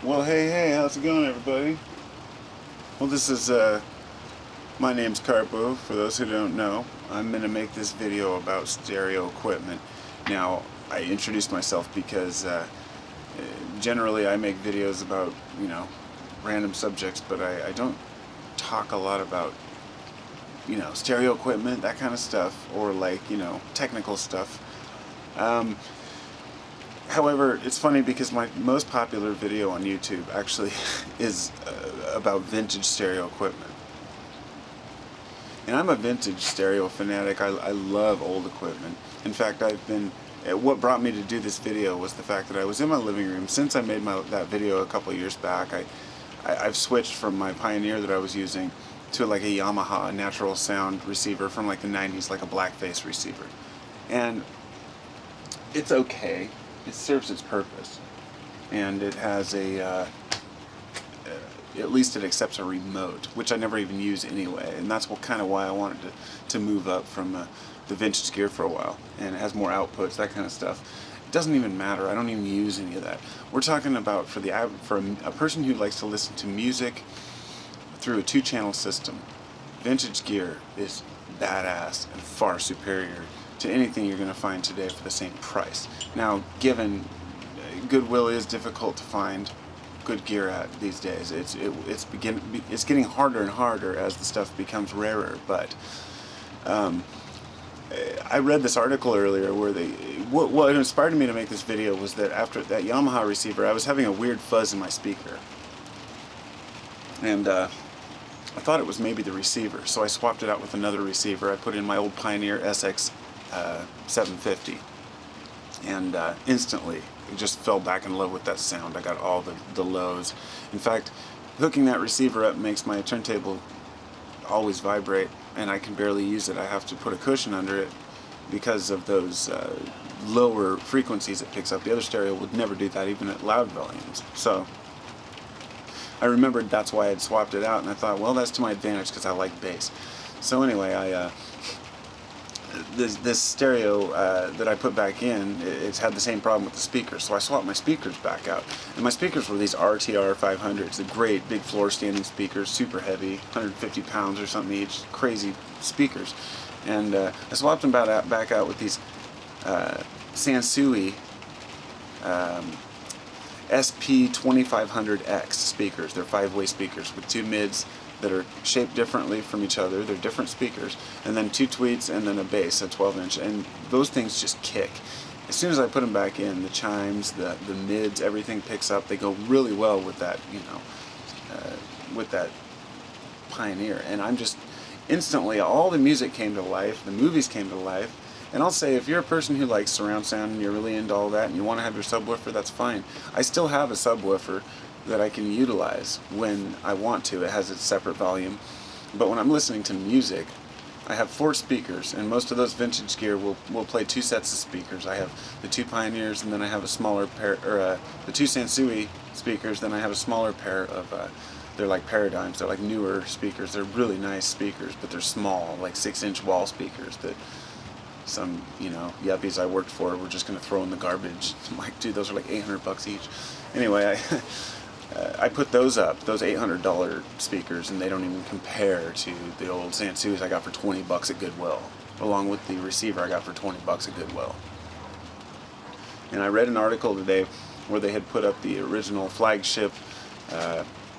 Well, hey, how's it going, everybody? Well, this is, my name's Carpo, for those who don't know. I'm going to make this video about stereo equipment. Now, I introduced myself because, generally I make videos about, random subjects, but I don't talk a lot about, stereo equipment, that kind of stuff, or like, technical stuff. However, it's funny because my most popular video on YouTube actually is about vintage stereo equipment. And I'm a vintage stereo fanatic. I love old equipment. In fact, what brought me to do this video was the fact that I was in my living room. Since I made that video a couple of years back, I've switched from my Pioneer that I was using to like a Yamaha natural sound receiver from like the 90s, like a blackface receiver. And it's okay. It serves its purpose, and it has at least it accepts a remote, which I never even use anyway, and that's kind of why I wanted to move up from the vintage gear for a while, and it has more outputs, that kind of stuff. It doesn't even matter. I don't even use any of that. We're talking about for a person who likes to listen to music through a 2-channel system. Vintage gear is badass and far superior to anything you're going to find today for the same price. Now, given Goodwill is difficult to find good gear at these days, it's getting harder and harder as the stuff becomes rarer. But I read this article earlier where what inspired me to make this video was that after that Yamaha receiver, I was having a weird fuzz in my speaker, and I thought it was maybe the receiver, so I swapped it out with another receiver. I put in my old Pioneer SX-750, and instantly just fell back in love with that sound. I got all the lows. In fact, hooking that receiver up makes my turntable always vibrate, and I can barely use it. I have to put a cushion under it because of those lower frequencies it picks up. The other stereo would never do that, even at loud volumes. So I remembered that's why I'd swapped it out, and I thought, well, that's to my advantage because I like bass. So anyway, this stereo that I put back in, it's had the same problem with the speakers, so I swapped my speakers back out. And my speakers were these RTR 500s, the great big floor standing speakers, super heavy, 150 pounds or something each, crazy speakers. And I swapped them back out with these Sansui SP-2500x speakers. They're 5-way speakers with 2 mids that are shaped differently from each other. They're different speakers, and then 2 tweets, and then a bass, a 12-inch, and those things just kick. As soon as I put them back in, the chimes, the mids, everything picks up. They go really well with that, with that Pioneer, and I'm just instantly, all the music came to life, the movies came to life. And I'll say, if you're a person who likes surround sound and you're really into all that and you want to have your subwoofer, that's fine. I still have a subwoofer that I can utilize when I want to. It has its separate volume. But when I'm listening to music, I have 4 speakers, and most of those vintage gear will play 2 sets of speakers. I have the 2 Pioneers, and then I have a smaller pair, or the 2 Sansui speakers, then I have a smaller pair of, they're like Paradigms. They're like newer speakers. They're really nice speakers, but they're small, like 6-inch wall speakers that some, yuppies I worked for were just going to throw in the garbage. I'm like, dude, those are like $800 each. Anyway, I put those up, those $800 speakers, and they don't even compare to the old Sansuis I got for $20 at Goodwill, along with the receiver I got for $20 at Goodwill. And I read an article today where they had put up the original flagship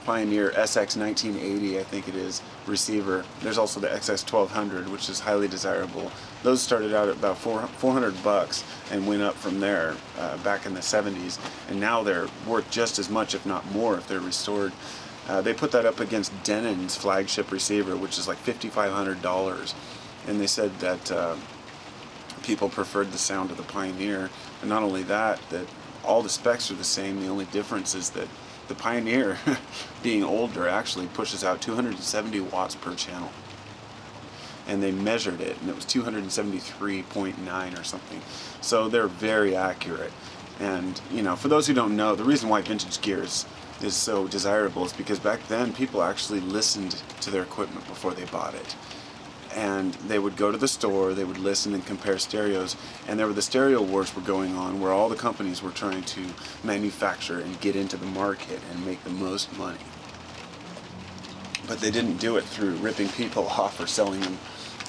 Pioneer SX 1980, I think it is, receiver. There's also the XS 1200, which is highly desirable. Those started out at about $400 and went up from there back in the 70s, and now they're worth just as much, if not more, if they're restored. They put that up against Denon's flagship receiver, which is like $5,500, and they said that people preferred the sound of the Pioneer. And not only that, that all the specs are the same. The only difference is that the Pioneer, being older, actually pushes out 270 watts per channel. And they measured it, and it was 273.9 or something. So they're very accurate. And, for those who don't know, the reason why vintage gear is so desirable is because back then people actually listened to their equipment before they bought it. and they would go to the store, they would listen and compare stereos, and the stereo wars were going on where all the companies were trying to manufacture and get into the market and make the most money. But they didn't do it through ripping people off or selling them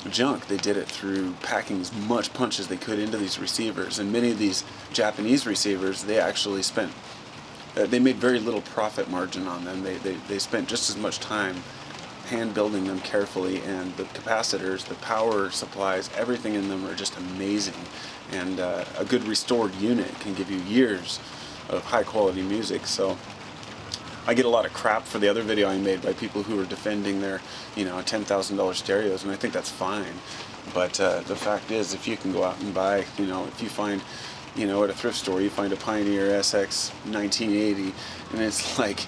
junk. They did it through packing as much punch as they could into these receivers. And many of these Japanese receivers, they actually spent, they made very little profit margin on them. They spent just as much time hand building them carefully, and the capacitors, the power supplies, everything in them are just amazing. And a good restored unit can give you years of high quality music. So I get a lot of crap for the other video I made by people who are defending their, $10,000 stereos, and I think that's fine. But the fact is, if you can go out and buy, if you find, at a thrift store, you find a Pioneer SX 1980, and it's like,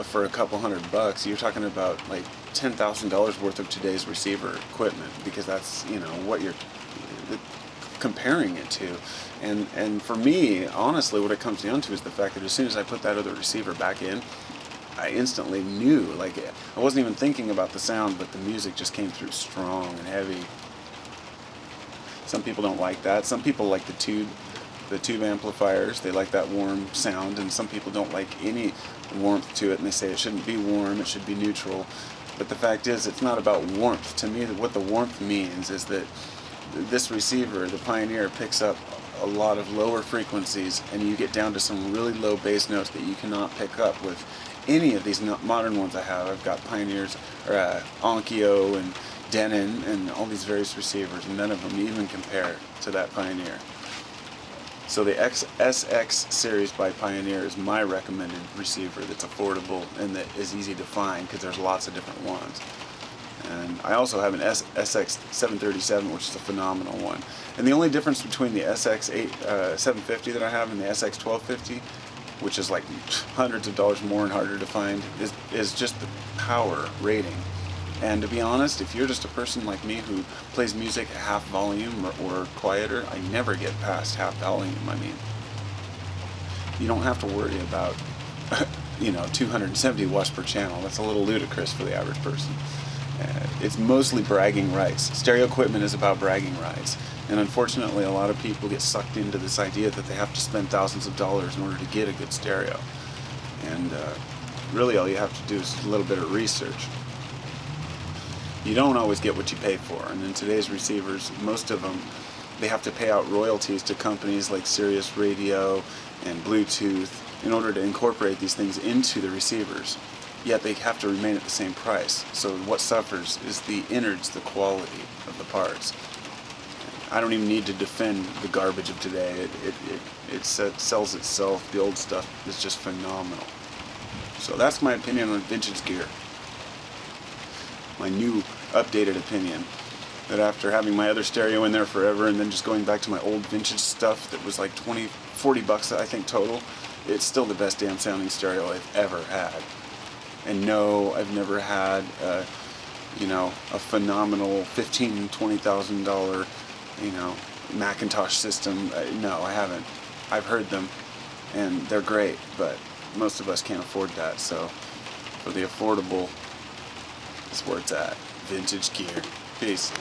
for a couple $100, you're talking about like $10,000 worth of today's receiver equipment, because that's, what you're comparing it to. And for me, honestly, what it comes down to is the fact that as soon as I put that other receiver back in, I instantly knew, like, I wasn't even thinking about the sound, but the music just came through strong and heavy. Some people don't like that. Some people like the tube amplifiers. They like that warm sound, and some people don't like any warmth to it, and they say it shouldn't be warm, it should be neutral. But the fact is, it's not about warmth. To me, what the warmth means is that this receiver, the Pioneer, picks up a lot of lower frequencies, and you get down to some really low bass notes that you cannot pick up with any of these modern ones I have. I've got Pioneers, or Onkyo and Denon and all these various receivers, and none of them even compare to that Pioneer. So the SX series by Pioneer is my recommended receiver that's affordable and that is easy to find, because there's lots of different ones. And I also have an SX 737, which is a phenomenal one. And the only difference between the SX 750 that I have and the SX 1250, which is like hundreds of dollars more and harder to find, is just the power rating. And to be honest, if you're just a person like me who plays music at half volume or quieter, I never get past half volume. I mean, you don't have to worry about 270 watts per channel. That's a little ludicrous for the average person. It's mostly bragging rights. Stereo equipment is about bragging rights. And unfortunately, a lot of people get sucked into this idea that they have to spend thousands of dollars in order to get a good stereo. And really all you have to do is a little bit of research. You don't always get what you pay for. And in today's receivers, most of them, they have to pay out royalties to companies like Sirius Radio and Bluetooth in order to incorporate these things into the receivers. Yet they have to remain at the same price. So what suffers is the innards, the quality of the parts. I don't even need to defend the garbage of today. It sells itself. The old stuff is just phenomenal. So that's my opinion on vintage gear. My new updated opinion. That after having my other stereo in there forever and then just going back to my old vintage stuff that was like $40 I think total, it's still the best damn sounding stereo I've ever had. And no, I've never had a phenomenal $15,000, $20,000, Macintosh system. No, I haven't. I've heard them, and they're great, but most of us can't afford that. So for the affordable, that's where it's at. Vintage gear. Peace.